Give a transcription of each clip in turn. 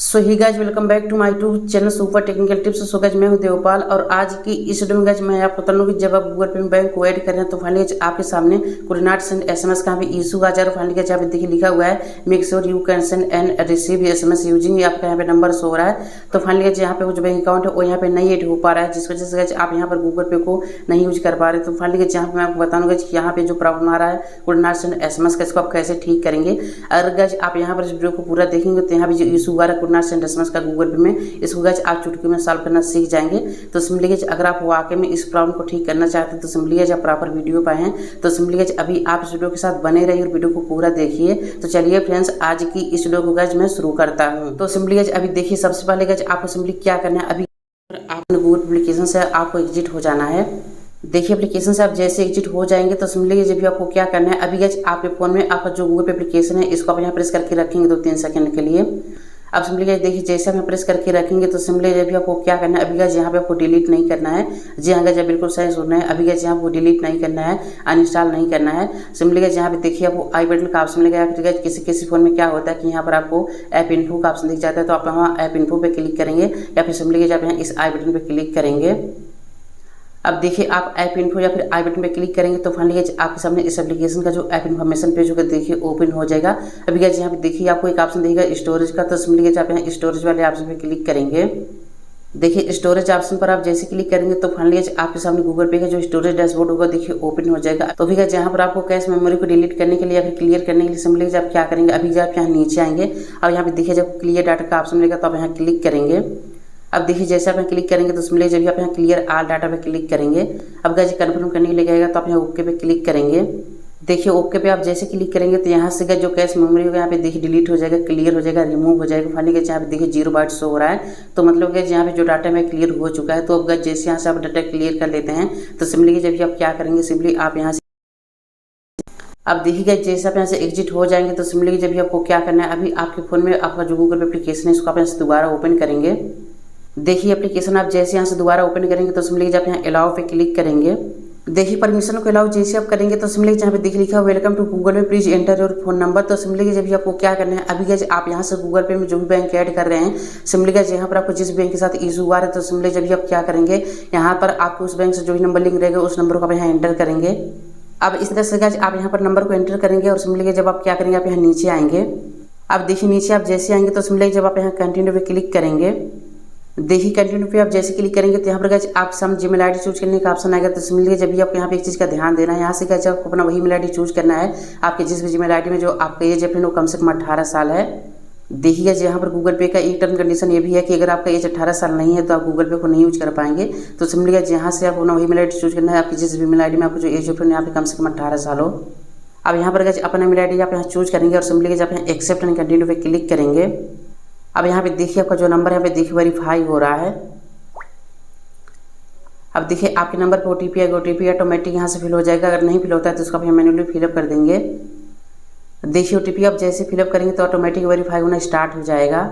So hi guys welcome back to my YouTube channel super technical tips. So guys मैं हूं देवपाल और आज की इस वीडियो में गाइज मैं आपको बता दूं कि जब आप गूगल पे में बैंक को ऐड कर रहे हैं तो फाइनली आपके सामने कुड नॉट सेंड एसएमएस का भी इशू आ जा रहा है। फाइनली गाइज यहाँ पे देखिए लिखा हुआ है make sure you can send and receive SMS using, आपका यहाँ पे नंबर शो हो रहा है। तो फाइनली गाइज यहाँ पे जो बैंक अकाउंट है वो यहाँ पे नहीं ऐड हो पा रहा है, जिस वजह से गाइज आप यहाँ पर गूगल पे को नहीं यूज कर पा रहे। तो फाइनली गाइज यहाँ पे मैं आपको बताऊंगा कि यहाँ पे जो प्रॉब्लम आ रहा है कुड नॉट सेंड एसएमएस का, इसको आप कैसे ठीक करेंगे। अगर गाइज आप यहाँ पर इस वीडियो को पूरा देखेंगे तो यहाँ पे जो इशू आ रहा है कुड नॉट सेंड एसएमएस का गूगल पे में, इसको गाइज आप चुटकी में सॉल्व करना सीख जाएंगे। तो सिंपली गाइज अगर आप वाकई में इस प्रॉब्लम को ठीक करना चाहते हैं तो सिंपली गाइज आप प्रॉपर वीडियो पाए हैं तो सिंपली गाइज अभी आप इस वीडियो के साथ बने रहिए और वीडियो को पूरा देखिए। तो चलिए फ्रेंड्स आज की इस वीडियो को गाइज मैं शुरू करता हूँ। तो सिंपली गाइज अभी देखिए सबसे पहले गाइज आपको सिंपली क्या करना है, अभी आपने गूगल एप्लीकेशन से आपको एग्जिट हो जाना है। देखिए एप्लीकेशन से आप जैसे एग्जिट हो जाएंगे तो सिंपली जब भी आपको क्या करना है, अभी गाइज आपके फोन में आपका जो गूगल पे एप्लीकेशन है इसको आप यहाँ प्रेस करके रखेंगे 2-3 सेकंड के लिए। अब सिंपली गाइज देखिए जैसे हम प्रेस करके रखेंगे तो सिंपली जब भी आपको क्या करना है, अभी गाइज यहाँ पे आपको डिलीट नहीं करना है। जी हाँ गाइज बिल्कुल सही सुनना है, अभी गाइज यहाँ आपको डिलीट नहीं करना है, अनइंस्टॉल नहीं करना है। सिंपली गाइज यहाँ पे देखिए आपको आई बटन का ऑप्शन मिलेगा। फिर गाइज किसी फोन में क्या होता है कि यहाँ पर आपको ऐप इन्फो का ऑप्शन दिख जाता है, तो आप वहाँ ऐप इन्फो पे क्लिक करेंगे या फिर सिंपली गाइज आप यहाँ इस आई बटन पे क्लिक करेंगे। अब देखिए आप ऐप इन्फो या फिर आई बटन पे क्लिक करेंगे तो फाइनली गाइज आपके सामने इस एप्लीकेशन का जो ऐप इन्फॉर्मेशन पेज होगा देखिए ओपन हो जाएगा। अभी गाइज यहाँ पे देखिए आपको एक ऑप्शन देगा स्टोरेज का, तो सिंपली गाइज आप यहाँ स्टोरेज वाले ऑप्शन पे क्लिक करेंगे। देखिए स्टोरेज ऑप्शन पर आप जैसे क्लिक करेंगे तो फाइनली गाइज आपके सामने गूगल पे का जो स्टोरेज डैशबोर्ड होगा देखिए ओपन हो जाएगा। तो अभी गाइज यहाँ पर आपको कैश मेमोरी को डिलीट करने के लिए या फिर क्लियर करने के लिए सिंपली गाइज आप क्या करेंगे, अभी जब आप यहाँ नीचे आएंगे अब यहाँ पे देखिए जब क्लियर डाटा का ऑप्शन मिलेगा तो आप यहाँ क्लिक करेंगे। अब देखिए जैसे आप यहाँ क्लिक करेंगे तो सिंपली जब आप यहाँ क्लियर ऑल डाटा पे क्लिक करेंगे, अब गाइज कंफर्म करने के लिए जाएगा तो आप यहाँ ओके पे क्लिक करेंगे। देखिए ओके पे आप जैसे क्लिक करेंगे तो यहाँ से जो कैश मेमोरी होगा यहाँ पे देखिए डिलीट हो जाएगा, क्लियर हो जाएगा, रिमूव हो जाएगा। फाइनली गाइज यहाँ पे देखिए 0 बाइट शो हो रहा है, तो मतलब गाइज यहाँ पे जो डाटा में क्लियर हो चुका है। तो अब गाइज जैसे यहाँ से आप डाटा क्लियर कर लेते हैं तो सिंपली जब आप क्या करेंगे, सिंपली आप यहाँ से अब देखिए जैसे आप यहाँ से एग्जिट हो जाएंगे तो सिंपली जब भी आपको क्या करना है, अभी आपके फोन में आपका जो गूगल पे एप्लीकेशन है इसको आप यहाँ से दोबारा ओपन करेंगे। देखिए एप्लीकेशन आप जैसे यहाँ से दोबारा ओपन करेंगे तो सिंपली आप यहाँ अलाउ पे क्लिक करेंगे। देखिए परमिशन को अलाउ जैसे आप करेंगे तो सिंपली यहाँ पे देखिए लिखा वेलकम टू गूगल पे please enter your phone number. तो सिंपली जब भी आपको क्या करना है, अभी गाइज आप यहाँ से गूगल पे में जो भी बैंक ऐड कर रहे हैं सिंपली गाइज यहाँ पर आपको जिस बैंक के साथ इशू आ रहा है तो सिंपली जब भी आप क्या करेंगे, यहाँ पर आपको उस बैंक से जो भी नंबर लिंक रहेगा उस नंबर को आप यहाँ एंटर करेंगे। अब इस तरह से गाइज आप यहाँ पर नंबर को एंटर करेंगे और सिंपली जब आप क्या करेंगे, आप यहाँ नीचे आएंगे। अब देखिए नीचे आप जैसे आएंगे तो सिंपली जब आप यहाँ कंटिन्यू पे क्लिक करेंगे, देखिए कंटिन्यू पे आप जैसे क्लिक करेंगे तो यहाँ पर गाइज आप सम जीमेल आईडी चूज करने का ऑप्शन आएगा। तो सिंपली जब भी आपको यहाँ पे एक चीज़ का ध्यान देना है, यहाँ से गाइज आपको अपना वही मेल आईडी चूज करना है आपके जिस भी जीमेल आईडी में जो आपका एज है वो कम से कम 18 साल है। देखिए गाइज यहाँ पर गूगल पे का एक टर्म कंडीशन ये भी है कि अगर आपका एज 18 साल नहीं है तो आप गूगल पे को नहीं यूज कर पाएंगे। तो सिंपली गाइज यहाँ से आपको अपना वही मेल आईडी चूज करना है आपकी जिस भी मेल आईडी में आपको जो एज है यहाँ पे कम से कम 18 साल हो। अब यहाँ पर गाइज अपना मेल आईडी आप यहाँ चूज करेंगे और सिंपली गाइज आप यहाँ एक्सेप्ट एंड कंटिन्यू पे क्लिक करेंगे। अब यहाँ पे देखिए आपका जो नंबर यहाँ पे देखिए वेरीफाई हो रहा है। अब देखिए आपके नंबर पे ओटीपी आएगा, ओटीपी ऑटोमेटिक यहाँ से फिल हो जाएगा, अगर नहीं फिल होता है तो उसको आप मैन्युअली फिलअप कर देंगे। देखिए ओटीपी आप जैसे फिलअप करेंगे तो ऑटोमेटिक वेरीफाई होना स्टार्ट हो जाएगा।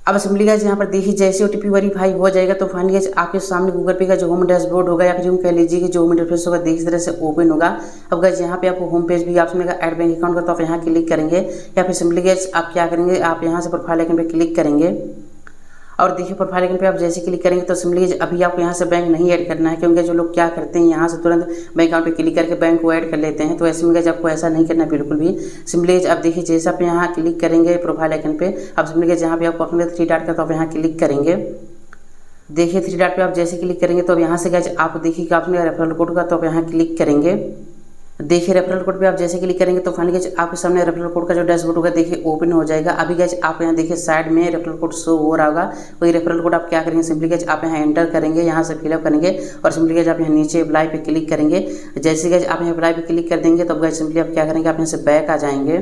अब सिंपली गाइज यहाँ पर देखिए जैसे ओटीपी वेरीफाई हो जाएगा तो फाइनली गाइज आपके सामने गूगल पे का जो होम डैशबोर्ड होगा या फिर यूँ कह लीजिए कि जो होम इंटरफेस होगा देखिए इस तरह से ओपन होगा। अब गाइज यहाँ पे आपको होम पेज भी ऑप्शन मिलेगा ऐड बैंक अकाउंट का, तो आप यहाँ क्लिक करेंगे या फिर सिंपली गाइज आप क्या करेंगे, आप यहाँ से प्रोफाइल आइकन पे क्लिक करेंगे और देखिए प्रोफाइल आइकन पे आप जैसे क्लिक करेंगे तो सिंपली अभी आपको यहाँ से बैंक नहीं ऐड करना है, क्योंकि जो लोग क्या करते हैं यहाँ से तुरंत बैंक अकाउंट पे क्लिक करके बैंक को ऐड कर लेते हैं। तो ऐसे में गाइज आपको ऐसा नहीं करना है बिल्कुल भी। सिंपली आप देखिए जैसे आप यहाँ क्लिक करेंगे प्रोफाइल आइकन पे, अब सिंपली जहाँ पे आपको अपने 3 डॉट का तो आप यहाँ क्लिक करेंगे। देखिए 3 डॉट पे आप जैसे क्लिक करेंगे तो अब यहाँ से गाइज आप देखिए कि आपने रेफरल कोड का तो आप यहाँ क्लिक करेंगे। देखिए रेफरल कोड पे आप जैसे क्लिक करेंगे तो फाइनली गाइज आपके सामने रेफरल कोड का जो डैशबोर्ड होगा देखिए ओपन हो जाएगा। अभी गाइज आप यहाँ देखिए साइड में रेफरल कोड शो हो रहा होगा, वही रेफरल कोड आप क्या करेंगे, सिंपली गाइज आप यहाँ एंटर करेंगे, यहाँ से फिलअप करेंगे और सिंपली गाइज आप यहाँ नीचे अप्लाई पे क्लिक करेंगे। जैसे गाइज आप यहाँ अप्लाई पे क्लिक कर देंगे तो अब गाइज सिंपली आप क्या करेंगे, आप यहाँ से बैक आ जाएंगे।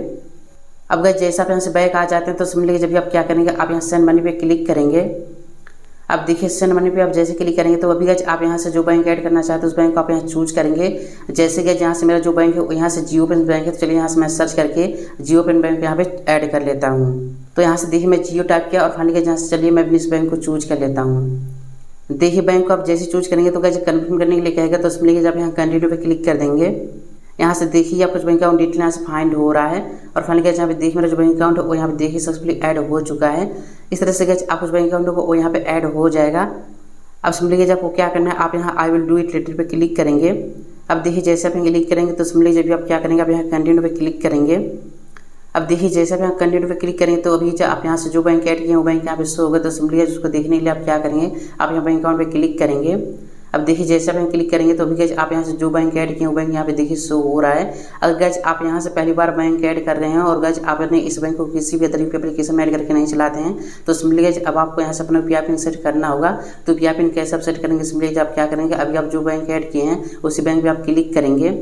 अब गाइज जैसे आप यहाँ से बैक आ जाते हैं तो सिंपली जब भी आप क्या करेंगे, आप यहाँ सेंड मनी पे क्लिक करेंगे। अब देखिए सेंड मनी पे आप जैसे क्लिक करेंगे तो अभी गाइज आप यहाँ से जो बैंक ऐड करना चाहते हैं उस बैंक को आप यहाँ चूज करेंगे। जैसे गाइज यहाँ से मेरा जो बैंक है यहाँ से जियो पेन बैंक है, तो चलिए यहाँ से मैं सर्च करके जियो पेन बैंक यहाँ पे ऐड कर लेता हूँ। तो यहाँ से देखिए मैं जियो टाइप किया और फाइनली गाइज यहाँ से चलिए मैं अपनी इस बैंक को चूज कर लेता हूँ। देखिए बैंक को आप जैसे चूज करेंगे तो गाइज कन्फर्म करने के लिए कहेगा तो सिंपली गाइज आप यहाँ कंटिन्यू पे क्लिक कर देंगे। यहाँ से देखिए आपका जो बैंक अकाउंट डिटेल यहाँ से फाइंड हो रहा है। और फाइनली गाइस यहाँ पे देखिए मेरा जो बैंक अकाउंट है वो यहाँ पे देखिए सक्सेसफुली ऐड हो चुका है। इस तरह से गाइस आपका जो बैंक अकाउंट होगा वो यहाँ पे ऐड हो जाएगा। अब सिंपली गाइस आपको क्या करना है, आप यहाँ I will do it later पे क्लिक करेंगे। अब देखिए जैसे आप क्लिक करेंगे तो सिंपली जब भी आप क्या करेंगे, आप यहाँ कंटिन्यू पे क्लिक करेंगे। अब देखिए जैसे आप यहाँ कंटिन्यू पे क्लिक करेंगे तो अभी आप यहाँ से जो बैंक ऐड किए हैं वो बैंक यहाँ पे शो होगा। तो सिंपली उसको देखने के लिए आप क्या करेंगे, आप यहाँ बैंक अकाउंट पे क्लिक करेंगे। अब देखिए जैसे आप यहाँ क्लिक करेंगे तो अभी गाइस आप यहाँ से जो बैंक ऐड किए वो बैंक यहाँ पे देखिए शो हो रहा है। अगर गाइस आप यहाँ से पहली बार बैंक ऐड कर रहे हैं और गाइस आपने इस बैंक को किसी भी तरीके एप्लीकेशन में ऐड करके नहीं चलाते हैं तो सिंपली गाइस अब आपको यहाँ से अपना पी पिन सेट करना होगा। तो पी पिन कैसे आप सेट करेंगे, सिंपली आप क्या करेंगे, अभी आप जो बैंक ऐड किए हैं उसी बैंक पे आप क्लिक करेंगे।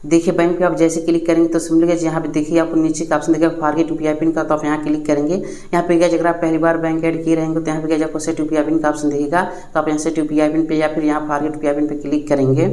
देखिए बैंक पे आप जैसे क्लिक करेंगे तो सिंपली गाइस यहाँ पे देखिए आपको नीचे का ऑप्शन दिखेगा फॉरगेट यूपीआई पिन का, तो आप यहाँ क्लिक करेंगे। यहाँ पे गाइस अगर आप पहली बार बैंक ऐड किए रहेंगे तो यहाँ पे गाइस आपको सेट यूपीआई पिन का ऑप्शन दिखेगा। तो आप यहाँ सेट यूपीआई पिन पे या फिर यहाँ फॉरगेट यूपीआई पिन पे क्लिक करेंगे।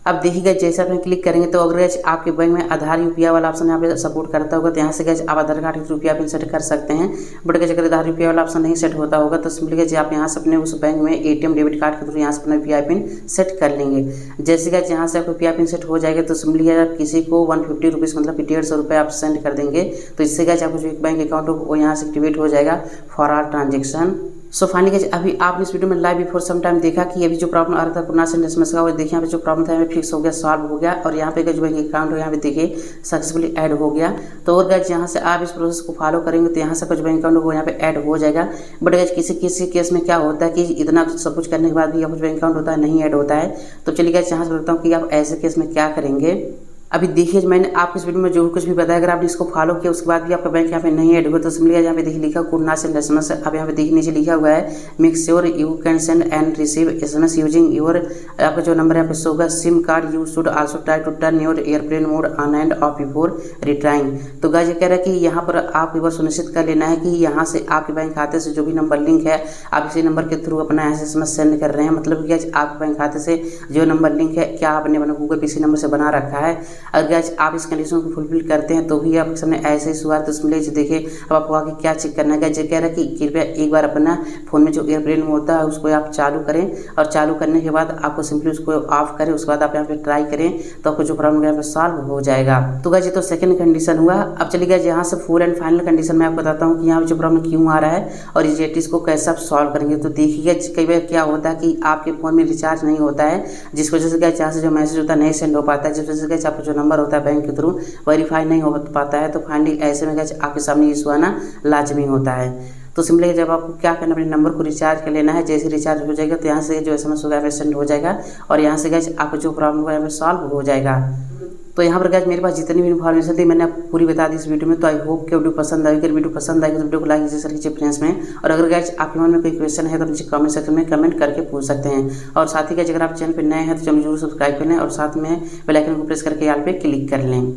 अब देखिए गाइस जैसे आपने क्लिक करेंगे तो अगर गाइस आपके बैंक में आधार यूपीआई वाला ऑप्शन यहाँ पे सपोर्ट करता होगा तो यहाँ से गाइस आप आधार कार्ड के यूपीआई पिन सेट कर सकते हैं। बट गाइस अगर आधार यूपीआई वाला ऑप्शन नहीं सेट होता होगा तो सिंपली गाइस आप यहाँ से अपने उस बैंक में एटीएम डेबिट कार्ड के थ्रू यहाँ से अपना यूपीआई पिन सेट कर लेंगे। जैसे गाइस यहाँ से आपको यूपीआई पिन सेट हो जाएगा तो सिंपली गाइस आप किसी को 150 रुपीज़ मतलब कि 150 रुपये आप सेंड कर देंगे। तो इससे गाइस आपको जो एक बैंक अकाउंट हो वो यहाँ से एक्टिवेट हो जाएगा for all transaction. So finally guys अभी आपने इस वीडियो में लाइव बिफोर सम टाइम देखा कि अभी जो प्रॉब्लम आ रहा था कोरोना से एसएमएस का, वो देखिए यहाँ पे जो प्रॉब्लम था यहाँ पे फिक्स हो गया, सॉल्व हो गया। और यहाँ पे जो बैंक अकाउंट हो यहाँ पे देखिए सक्सेसफुली ऐड हो गया। तो और गाइस यहाँ से आप इस प्रोसेस को फॉलो करेंगे तो यहाँ से कुछ बैंक अकाउंट हो वो यहाँ पे ऐड हो जाएगा। बट गाइस किसी केस में क्या होता है कि इतना सब कुछ करने के बाद भी कुछ बैंक अकाउंट होता है नहीं ऐड होता है। तो चलिए गाइस यहाँ से बताता हूँ कि आप ऐसे केस में क्या करेंगे। अभी देखिए मैंने आपको इस वीडियो में जो कुछ भी बताया, अगर आपने इसको फॉलो किया उसके बाद भी आपका बैंक यहाँ पे नहीं ऐड हुआ तो सिंपली यहाँ पे देखिए लिखा कोड ना सेंड एसएमएस। अब यहाँ पे देखिए नीचे लिखा हुआ है make sure you can send and receive SMS using your, आपका जो नंबर यहाँ पे शो होगा SIM card, you should also try to turn your airplane mode on and off before retrying. तो गाइस ये कह रहा है कि यहाँ पर आप एक बार सुनिश्चित कर लेना है कि यहाँ से आपके बैंक खाते से जो भी नंबर लिंक है आप इसी नंबर के थ्रू अपना एसएमएस सेंड कर रहे हैं। मतलब गाइस आपके बैंक खाते से जो नंबर लिंक है क्या आपने अपना गूगल पे इसी नंबर से बना रखा है। अगर गाइस आप इस कंडीशन को फुलफिल करते हैं तो भी आपके सामने ऐसे ही हुआ। तो इसमें देखिए अब आपको आगे क्या चेक करना है। जो कह रहा है कि कृपया एक बार अपना फ़ोन में जो एयरप्लेन मोड होता है उसको आप चालू करें और चालू करने के बाद आपको सिंपली उसको ऑफ करें। उसके बाद आप यहाँ पे ट्राई करें तो आपको जो प्रॉब्लम यहाँ पे सॉल्व हो जाएगा। तो गाइस ये तो सेकंड कंडीशन हुआ। अब चलिए गाइस यहाँ से फुल एंड फाइनल कंडीशन में आपको बताता हूँ कि यहाँ पे जो प्रॉब्लम क्यों आ रहा है और इस को कैसे आप सॉल्व करेंगे। तो देखिए कई बार क्या होता है कि आपके फ़ोन में रिचार्ज नहीं होता है, जिस वजह से गाइस यहाँ से जो मैसेज होता है नहीं सेंड हो पाता है, जिस वजह से गाइस आपका जो नंबर होता है बैंक के थ्रू वेरीफाई नहीं हो पाता है। तो फाइनली ऐसे में गाइस आपके सामने इशू आना लाजमी होता है। तो सिंपली जब आपको क्या करना है, अपने नंबर को रिचार्ज कर लेना है। जैसे रिचार्ज हो जाएगा तो यहाँ से जो एसएमएस होगा सेंड हो जाएगा और यहाँ से गाइस आपको जो प्रॉब्लम होगा यहाँ पे सॉल्व हो जाएगा। तो यहाँ पर गाइस मेरे पास जितनी भी इन्फॉर्मेशन थी मैंने आपको पूरी बता दी इस वीडियो में। तो आई होप कि वीडियो पसंद आएगी। अगर वीडियो पसंद आएगी तो वीडियो को लाइक जैसे कीजिए फ्रेंड्स में। और अगर गाइस आपके मन में कोई क्वेश्चन है तो नीचे कमेंट सेक्शन में कमेंट करके पूछ सकते हैं। और साथ ही गाइस अगर आप चैनल पर नए हैं तो चैनल जरूर सब्सक्राइब कर लें और साथ में बेल आइकन को प्रेस करके ऑल पे क्लिक कर लें।